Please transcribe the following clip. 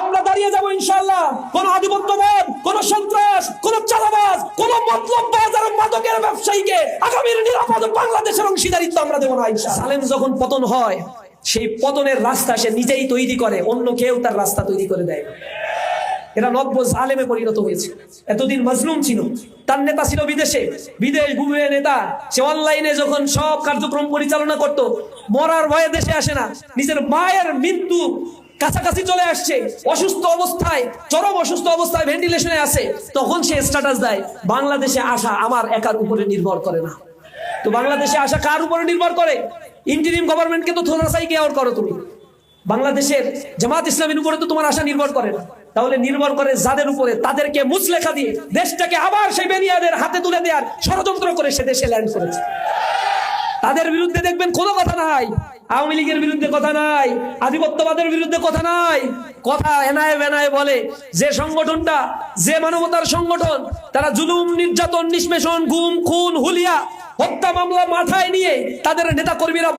আমরা দাঁড়িয়ে যাব ইনশাআল্লাহ। কোন আধিপত্যবাদ, কোন সন্ত্রাস, কোন চাঁদাবাজ, কোন মতলববাজ আর মাদকের ব্যবসায়ীকে আগামীর নিরাপদ বাংলাদেশের অংশীদারিত্ব আমরা দেব না ইনশাআল্লাহ। সালেম যখন পতন হয়, সেই পতনের রাস্তা সে নিজেই তৈরি করে, অন্য কেউ তার রাস্তা তৈরি করে দেয়। এরা নব্য জালেমে পরিণত হয়েছে। এতদিন মাজলুম ছিল, তার নেতা ছিল বিদেশে, বিদেশ ঘুরে নেতা, সে অনলাইনে যখন সব কার্যক্রম পরিচালনা করত, মরার ভয়ে দেশে আসে না, নিজের মায়ের মৃত্যু কাছাকাছি চলে আসছে, অসুস্থ অবস্থায়, চরম অসুস্থ অবস্থায় ভেন্টিলেশনে আছে, তখন সে স্ট্যাটাস দেয় বাংলাদেশে আসা আমার একার উপরে নির্ভর করে না। তো বাংলাদেশে আসা কার উপরে নির্ভর করে? ইন্টারিম গভর্নমেন্টকে তো থোড়াসাই কেয়ার করো তুমি। বাংলাদেশের জামাত ইসলামের উপরে তো তোমার আশা নির্ভর করে না, তাহলে নির্ভর করে যাদের উপরে, তাদেরকে মুচলেখা দিয়ে দেশটাকে আবার সেই বেনিয়াদের হাতে তুলে দেওয়ার ষড়যন্ত্র করে সে দেশে ল্যান্ড করেছে। তাদের বিরুদ্ধে দেখবেন কোনো কথা নাই, আওয়ামী লীগের বিরুদ্ধে কথা নাই, আধিপত্যবাদের বিরুদ্ধে কথা নাই, কথা এনায় বেনায় বলে। যে সংগঠনটা, যে মানবতার সংগঠন, তারা জুলুম, নির্যাতন, নিষ্পেষণ, গুম, খুন, হুলিয়া, হত্যা মামলা মাথায় নিয়ে তাদের নেতা কর্মীরা